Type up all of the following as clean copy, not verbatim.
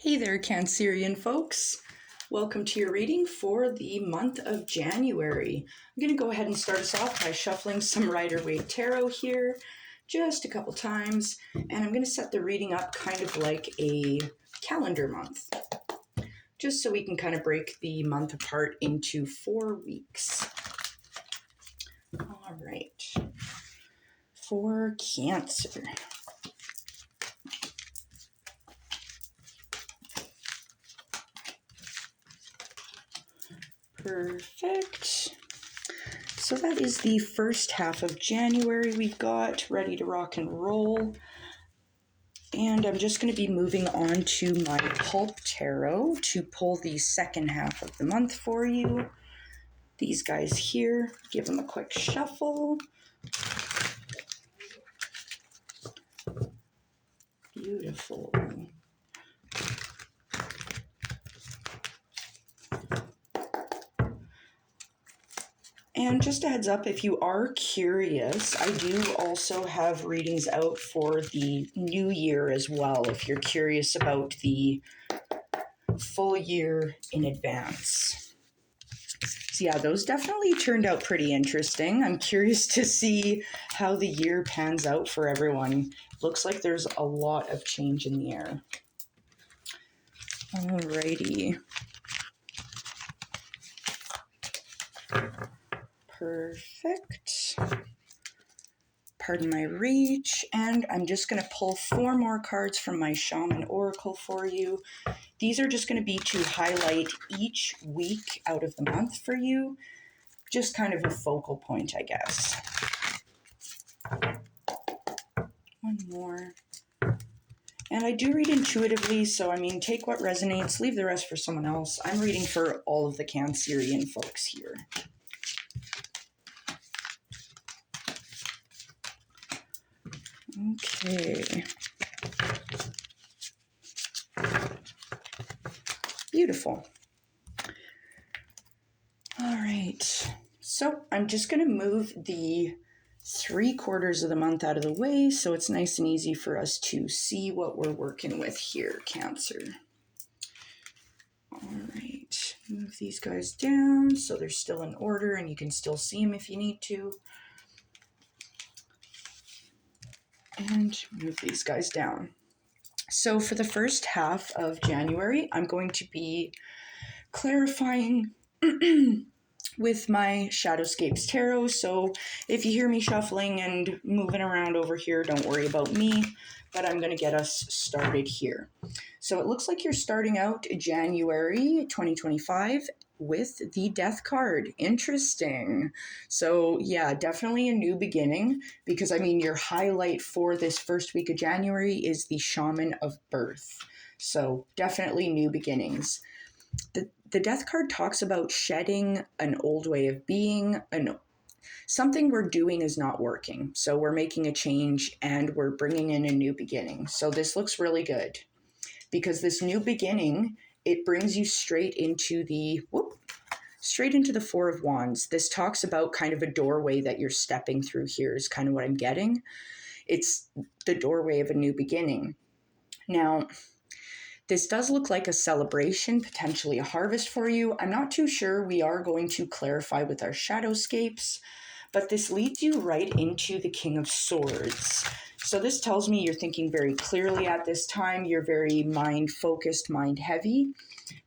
Hey there, Cancerian folks. Welcome to your reading for the month of January. I'm going to go ahead and start us off by shuffling some rider-waite tarot here just a couple times, and I'm going to set the reading up kind of like a calendar month, just so we can kind of break the month apart into 4 weeks. All right. For Cancer. Perfect. So that is the first half of January we've got ready to rock and roll. And I'm just going to be moving on to my Pulp Tarot to pull the second half of the month for you. These guys here, give them a quick shuffle. Beautiful. And just a heads up, if you are curious, I do also have readings out for the new year as well, if you're curious about the full year in advance. So yeah, those definitely turned out pretty interesting. I'm curious to see how the year pans out for everyone. Looks like there's a lot of change in the air. Alrighty. Perfect. Pardon my reach, and I'm just going to pull 4 more cards from my Shaman Oracle for you. These are just going to be to highlight each week out of the month for you. Just kind of a focal point, I guess. One more. And I do read intuitively, so I mean, take what resonates, leave the rest for someone else. I'm reading for all of the Cancerian folks here. Okay. Beautiful. All right. So I'm just going to move the 3/4 of the month out of the way so it's nice and easy for us to see what we're working with here, Cancer. All right. Move these guys down so they're still in order and you can still see them if you need to. And move these guys down. So for the first half of January, I'm going to be clarifying with my Shadowscapes tarot. So if you hear me shuffling and moving around over here, don't worry about me, but I'm going to get us started here. So it looks like you're starting out January 2025 with the Death card. Interesting. So yeah, definitely a new beginning, because I mean, your highlight for this first week of January is the Shaman of Birth. So definitely new beginnings. The Death card talks about shedding an old way of being, something we're doing is not working. So we're making a change and we're bringing in a new beginning. So this looks really good, because this new beginning, it brings you straight into the 4 of Wands. This talks about kind of a doorway that you're stepping through here is kind of what I'm getting. It's the doorway of a new beginning. Now, this does look like a celebration, potentially a harvest for you. I'm not too sure. We are going to clarify with our Shadowscapes, but this leads you right into the King of Swords. So this tells me you're thinking very clearly at this time. You're very mind-focused, mind-heavy.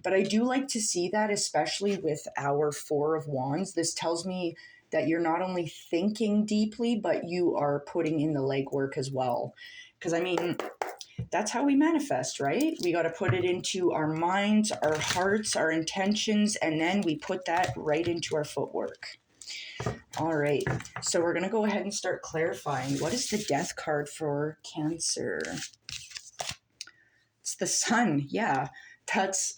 But I do like to see that, especially with our 4 of Wands. This tells me that you're not only thinking deeply, but you are putting in the legwork as well. Because, I mean, that's how we manifest, right? We got to put it into our minds, our hearts, our intentions, and then we put that right into our footwork. All right, so we're going to go ahead and start clarifying. What is the Death card for Cancer? It's the Sun. Yeah,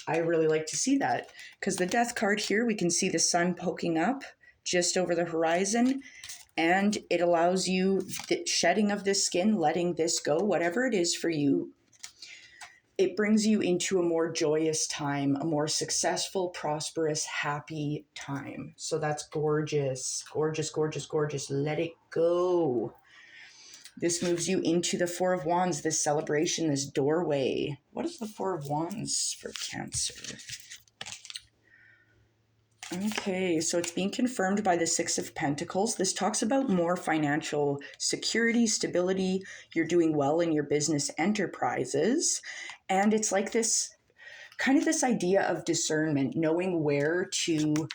I really like to see that, because the Death card here, we can see the sun poking up just over the horizon, and it allows you the shedding of this skin, letting this go, whatever it is for you. It brings you into a more joyous time, a more successful, prosperous, happy time. So that's gorgeous, gorgeous, gorgeous, gorgeous. Let it go. This moves you into the Four of Wands, this celebration, this doorway. What is the Four of Wands for Cancer? Okay, so it's being confirmed by the Six of Pentacles. This talks about more financial security, stability. You're doing well in your business enterprises. And it's like this kind of this idea of discernment, knowing where to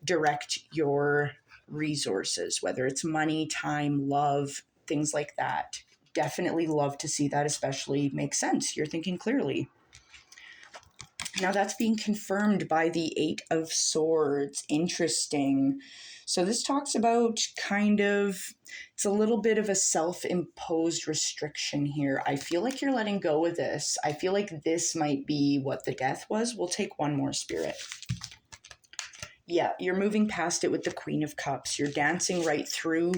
direct your resources, whether it's money, time, love, things like that. Definitely love to see that, especially makes sense. You're thinking clearly. Now that's being confirmed by the Eight of Swords. Interesting. So this talks about it's a little bit of a self-imposed restriction here. I feel like you're letting go of this. I feel like this might be what the death was. We'll take one more, Spirit. Yeah, you're moving past it with the Queen of Cups. You're dancing right through.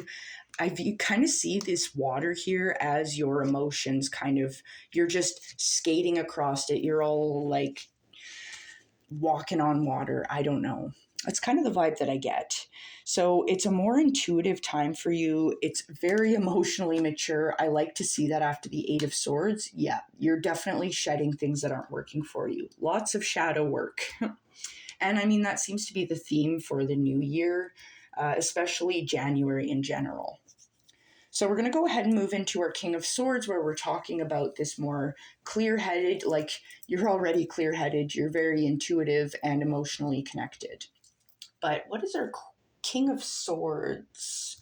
You kind of see this water here as your emotions you're just skating across it. You're all like walking on water. I don't know. It's kind of the vibe that I get. So it's a more intuitive time for you. It's very emotionally mature. I like to see that after the Eight of Swords. Yeah, you're definitely shedding things that aren't working for you. Lots of shadow work. And I mean, that seems to be the theme for the new year, especially January in general. So we're going to go ahead and move into our King of Swords, where we're talking about this more clear-headed, like you're already clear-headed, you're very intuitive and emotionally connected. But what is our King of Swords?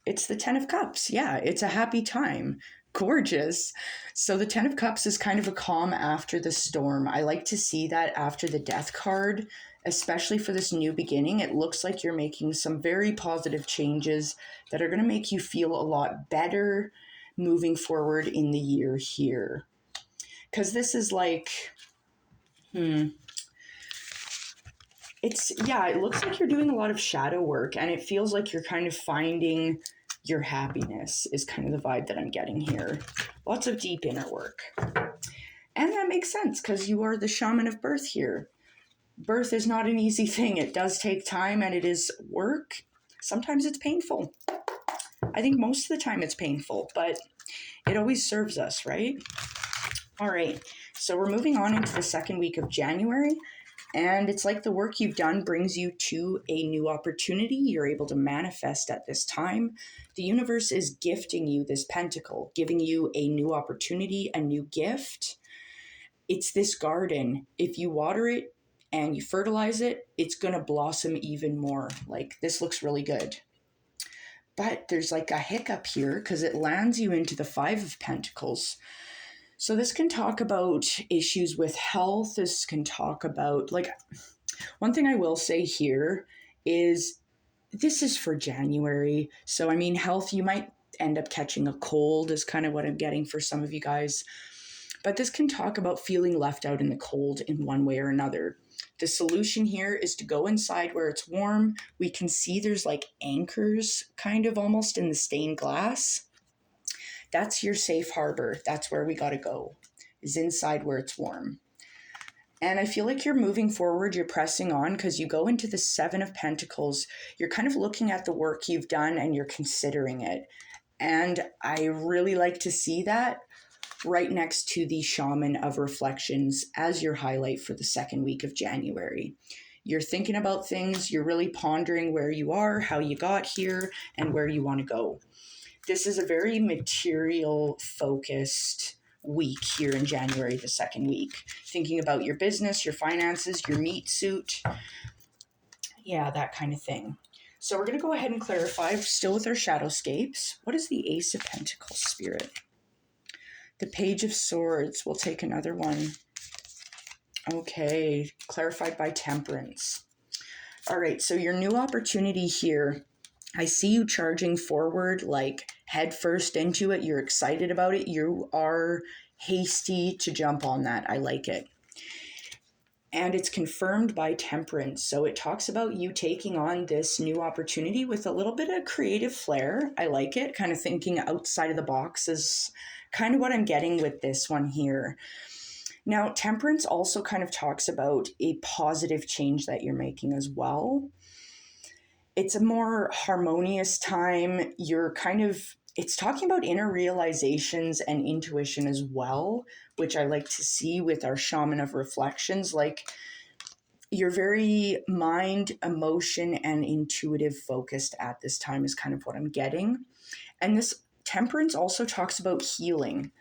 It's the Ten of Cups. Yeah, it's a happy time. Gorgeous. So the Ten of Cups is kind of a calm after the storm. I like to see that after the Death card, especially for this new beginning. It looks like you're making some very positive changes that are going to make you feel a lot better moving forward in the year here. Because this is like, it looks like you're doing a lot of shadow work, and it feels like you're kind of finding your happiness is kind of the vibe that I'm getting here. Lots of deep inner work. And that makes sense because you are the shaman of birth here. Birth is not an easy thing. It does take time and it is work. Sometimes it's painful. I think most of the time it's painful, but it always serves us, right? All right. So we're moving on into the second week of January. And it's like the work you've done brings you to a new opportunity. You're able to manifest at this time. The universe is gifting you this pentacle, giving you a new opportunity, a new gift. It's this garden. If you water it and you fertilize it, it's going to blossom even more. Like, this looks really good. But there's like a hiccup here because it lands you into the Five of Pentacles. So this can talk about issues with health. This can talk about, one thing I will say here is this is for January. So, I mean, health, you might end up catching a cold is kind of what I'm getting for some of you guys. But this can talk about feeling left out in the cold in one way or another. The solution here is to go inside where it's warm. We can see there's like anchors kind of almost in the stained glass. That's your safe harbor. That's where we got to go, is inside where it's warm. And I feel like you're moving forward, you're pressing on because you go into the Seven of Pentacles. You're kind of looking at the work you've done and you're considering it. And I really like to see that right next to the Shaman of Reflections as your highlight for the second week of January. You're thinking about things, you're really pondering where you are, how you got here, and where you want to go. This is a very material-focused week here in January, the second week. Thinking about your business, your finances, your meat suit. Yeah, that kind of thing. So we're going to go ahead and clarify, still with our Shadowscapes. What is the Ace of Pentacles, Spirit? The Page of Swords. We'll take another one. Okay, clarified by Temperance. All right, so your new opportunity here, I see you charging forward, like head first into it. You're excited about it. You are hasty to jump on that. I like it. And it's confirmed by Temperance. So it talks about you taking on this new opportunity with a little bit of creative flair. I like it. Kind of thinking outside of the box is kind of what I'm getting with this one here. Now, Temperance also kind of talks about a positive change that you're making as well. it's a more harmonious time. You're kind of, it's talking about inner realizations and intuition as well, which I like to see with our shaman of reflections. Like, you're very mind, emotion, and intuitive focused at this time, is kind of what I'm getting. And this temperance also talks about healing.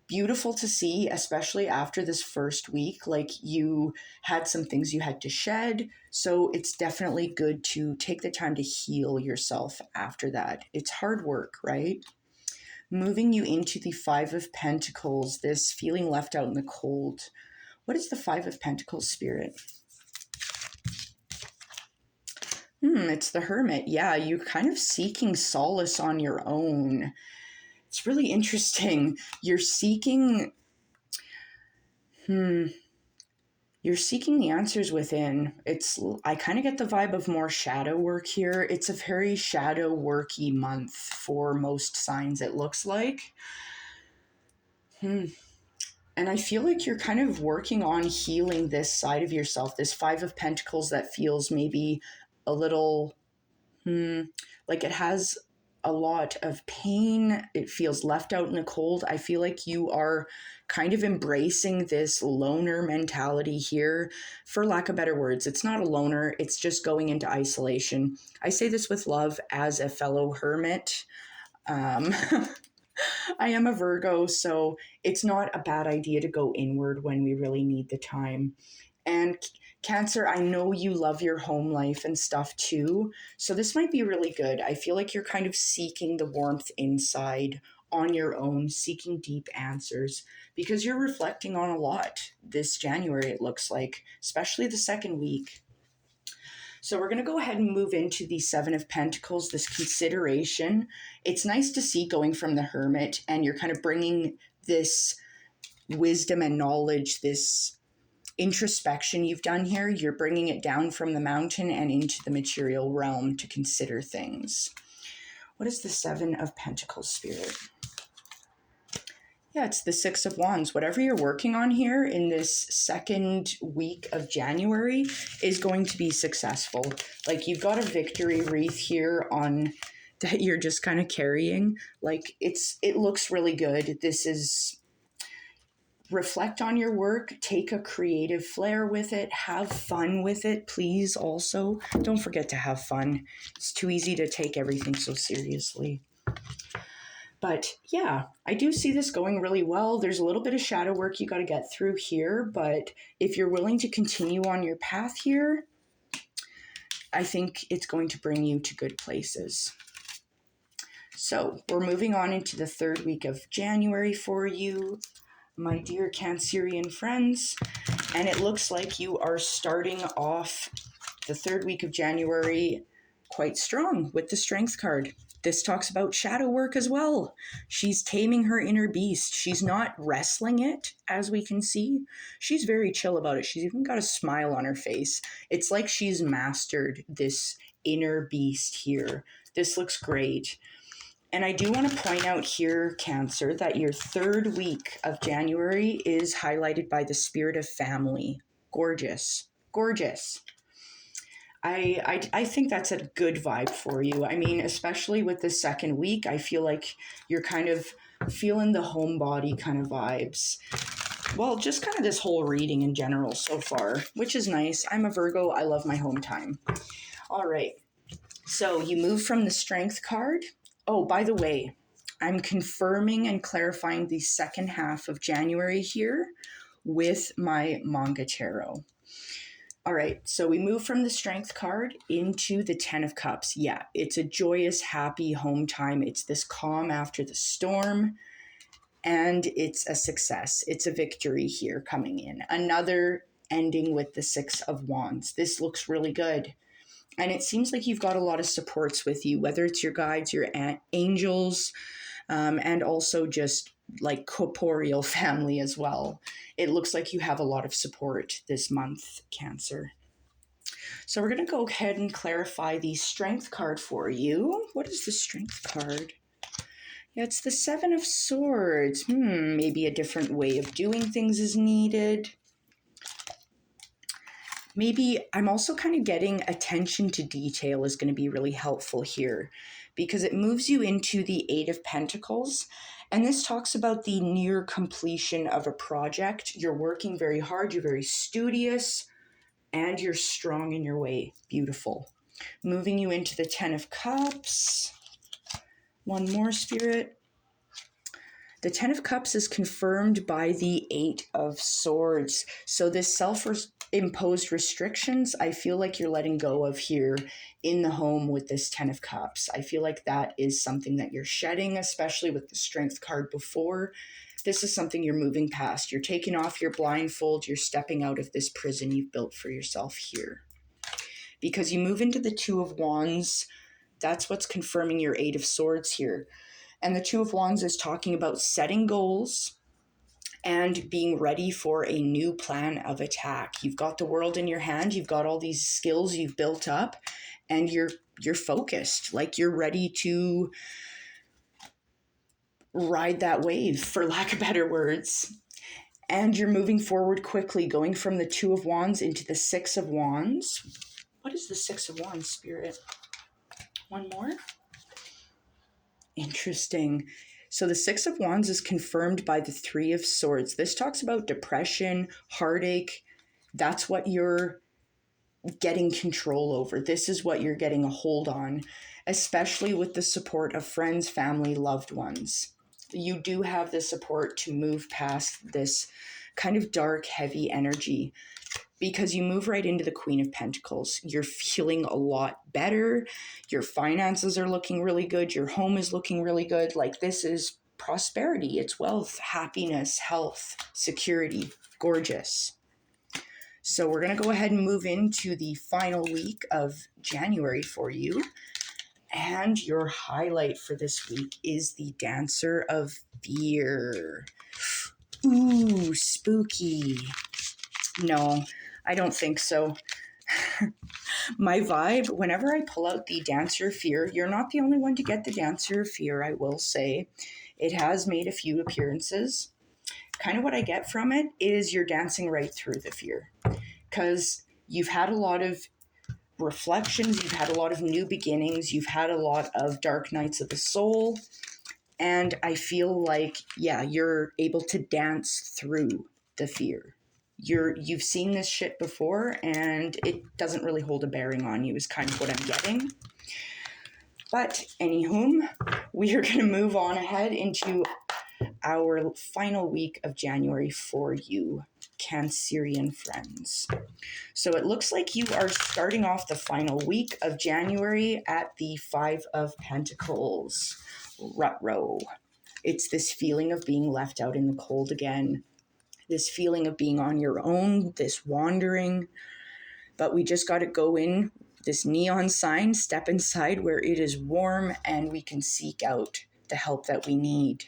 Beautiful to see, especially after this first week. Like, you had some things you had to shed. So it's definitely good to take the time to heal yourself after that. It's hard work, right? Moving you into the Five of Pentacles, this feeling left out in the cold. What is the Five of Pentacles, Spirit? It's the Hermit. Yeah, you're kind of seeking solace on your own. It's really interesting. You're seeking you're seeking the answers within. I kind of get the vibe of more shadow work here. It's a very shadow worky month for most signs, it looks like. And I feel like you're kind of working on healing this side of yourself, this Five of Pentacles that feels maybe a little like it has a lot of pain. It feels left out in the cold. I feel like you are kind of embracing this loner mentality here. For lack of better words, it's not a loner, it's just going into isolation. I say this with love as a fellow hermit. I am a Virgo, so it's not a bad idea to go inward when we really need the time. And Cancer, I know you love your home life and stuff too. So this might be really good. I feel like you're kind of seeking the warmth inside on your own, seeking deep answers, because you're reflecting on a lot this January, it looks like, especially the second week. So we're going to go ahead and move into the Seven of Pentacles, this consideration. It's nice to see going from the Hermit, and you're kind of bringing this wisdom and knowledge, this introspection you've done here, you're bringing it down from the mountain and into the material realm to consider things. What is the Seven of Pentacles, Spirit? Yeah, it's the Six of Wands. Whatever you're working on here in this second week of January is going to be successful. Like, you've got a victory wreath here on that you're just kind of carrying. Like, it looks really good. This is, reflect on your work, take a creative flair with it, have fun with it, please. Also, don't forget to have fun. It's too easy to take everything so seriously. But yeah, I do see this going really well. There's a little bit of shadow work you got to get through here, but if you're willing to continue on your path here, I think it's going to bring you to good places. So we're moving on into the third week of January for you, my dear Cancerian friends, and it looks like you are starting off the third week of January quite strong with the Strength card. This talks about shadow work as well. She's taming her inner beast. She's not wrestling it, as we can see. She's very chill about it. She's even got a smile on her face. It's like she's mastered this inner beast here. This looks great. And I do want to point out here, Cancer, that your third week of January is highlighted by the spirit of family. Gorgeous. Gorgeous. I think that's a good vibe for you. I mean, especially with the second week, I feel like you're kind of feeling the homebody kind of vibes. Well, just kind of this whole reading in general so far, which is nice. I'm a Virgo. I love my home time. All right. So you move from the Strength card. Oh, by the way, I'm confirming and clarifying the second half of January here with my Manga tarot. All right, so we move from the Strength card into the Ten of Cups. Yeah, it's a joyous, happy home time. It's this calm after the storm, and it's a success. It's a victory here coming in. Another ending with the Six of Wands. This looks really good. And it seems like you've got a lot of supports with you, whether it's your guides, your angels, and also just like corporeal family as well. It looks like you have a lot of support this month, Cancer. So we're going to go ahead and clarify the Strength card for you. What is the Strength card? Yeah, it's the Seven of Swords. Maybe a different way of doing things is needed. maybe I'm also kind of getting attention to detail is going to be really helpful here, because it moves you into the Eight of Pentacles. And this talks about the near completion of a project. You're working very hard, you're very studious, and you're strong in your way. Beautiful. Moving you into the Ten of Cups. One more, Spirit. The Ten of Cups is confirmed by the Eight of Swords. So this self-imposed restrictions, I feel like you're letting go of here in the home with this Ten of Cups. I feel like that is something that you're shedding, especially with the Strength card before. This is something you're moving past. You're taking off your blindfold. You're stepping out of this prison you've built for yourself here. Because you move into the Two of Wands, that's what's confirming your Eight of Swords here. And the Two of Wands is talking about setting goals and being ready for a new plan of attack. You've got the world in your hand. You've got all these skills you've built up, and you're focused. Like you're ready to ride that wave, for lack of better words. And you're moving forward quickly, going from the Two of Wands into the Six of Wands. What is the Six of Wands, Spirit? One more? Interesting. So the Six of Wands is confirmed by the Three of Swords. This talks about depression, heartache. That's what you're getting control over. This is what you're getting a hold on, especially with the support of friends, family, loved ones. You do have the support to move past this kind of dark, heavy energy, because you move right into the Queen of Pentacles. You're feeling a lot better. Your finances are looking really good. Your home is looking really good. Like this is prosperity. It's wealth, happiness, health, security. Gorgeous. So we're going to go ahead and move into the final week of January for you. And your highlight for this week is the Dancer of Fear. Ooh, spooky. No, I don't think so. My vibe, whenever I pull out the Dancer of Fear, you're not the only one to get the Dancer of Fear, I will say. It has made a few appearances. Kind of what I get from it is you're dancing right through the fear. Because you've had a lot of reflections, you've had a lot of new beginnings, you've had a lot of dark nights of the soul. And I feel like, yeah, you're able to dance through the fear. You've seen this shit before, and it doesn't really hold a bearing on you is kind of what I'm getting. But anywho, we are going to move on ahead into our final week of January for you, Cancerian friends. So it looks like you are starting off the final week of January at the Five of Pentacles. Ruh-roh. It's this feeling of being left out in the cold again. This feeling of being on your own, this wandering. But we just got to go in, this neon sign, step inside where it is warm and we can seek out the help that we need.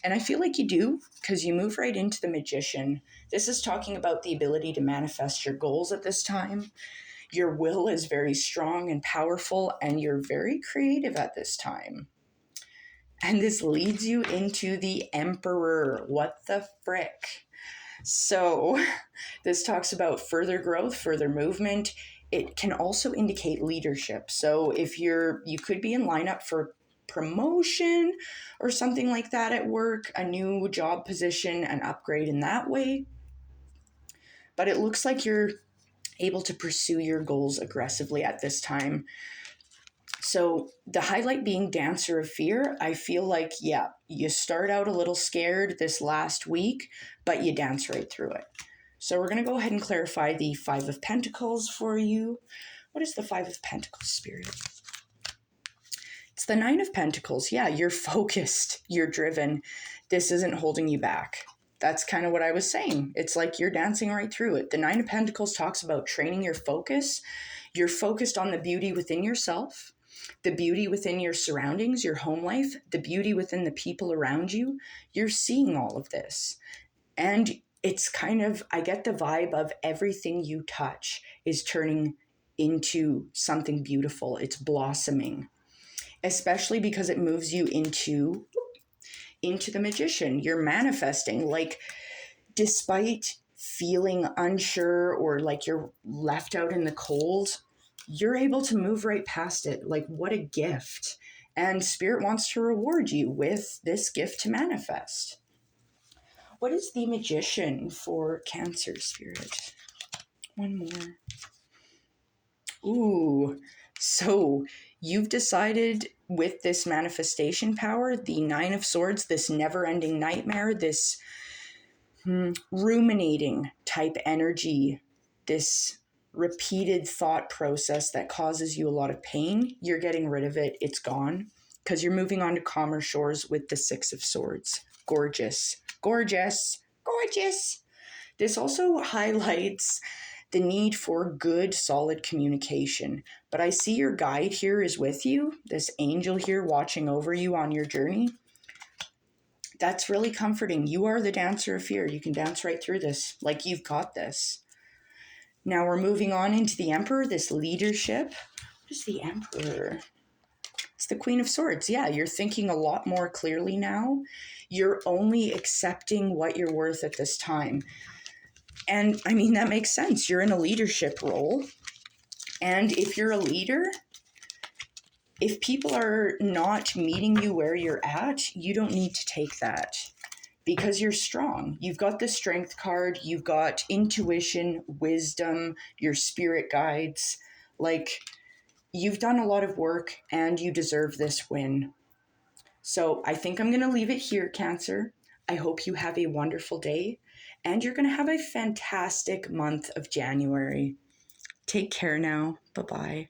And I feel like you do, because you move right into the Magician. This is talking about the ability to manifest your goals at this time. Your will is very strong and powerful, and you're very creative at this time. And this leads you into the Emperor. What the frick? So this talks about further growth, further movement. It can also indicate leadership. So if you could be in lineup for promotion or something like that at work, a new job position, an upgrade in that way. But it looks like you're able to pursue your goals aggressively at this time. So the highlight being Dancer of Fear, I feel like, yeah, you start out a little scared this last week, but you dance right through it. So we're going to go ahead and clarify the Five of Pentacles for you. What is the Five of Pentacles, Spirit? It's the Nine of Pentacles. Yeah, you're focused, you're driven. This isn't holding you back. That's kind of what I was saying. It's like you're dancing right through it. The Nine of Pentacles talks about training your focus. You're focused on the beauty within yourself, the beauty within your surroundings, your home life, the beauty within the people around you. You're seeing all of this. And it's kind of, I get the vibe of everything you touch is turning into something beautiful. It's blossoming, especially because it moves you into the Magician. You're manifesting. Like, despite feeling unsure or like you're left out in the cold, you're able to move right past it. Like, what a gift. And Spirit wants to reward you with this gift to manifest. What is the Magician for Cancer, Spirit? One more. Ooh, so you've decided with this manifestation power, the Nine of Swords, this never-ending nightmare, this ruminating type energy, this repeated thought process that causes you a lot of pain, you're getting rid of it. It's gone because you're moving on to calmer shores with the Six of Swords. Gorgeous, gorgeous, gorgeous. This also highlights the need for good, solid communication. But I see your guide here is with you, this angel here watching over you on your journey. That's really comforting. You are the dancer of fear. You can dance right through this. Like, you've got this. Now we're moving on into the Emperor, this leadership. What is the Emperor? It's the Queen of Swords. Yeah, you're thinking a lot more clearly now. You're only accepting what you're worth at this time. And I mean, that makes sense. You're in a leadership role. And if you're a leader, if people are not meeting you where you're at, you don't need to take that because you're strong. You've got the Strength card. You've got intuition, wisdom, your spirit guides. Like, you've done a lot of work and you deserve this win. So I think I'm going to leave it here, Cancer. I hope you have a wonderful day and you're going to have a fantastic month of January. Take care now. Bye-bye.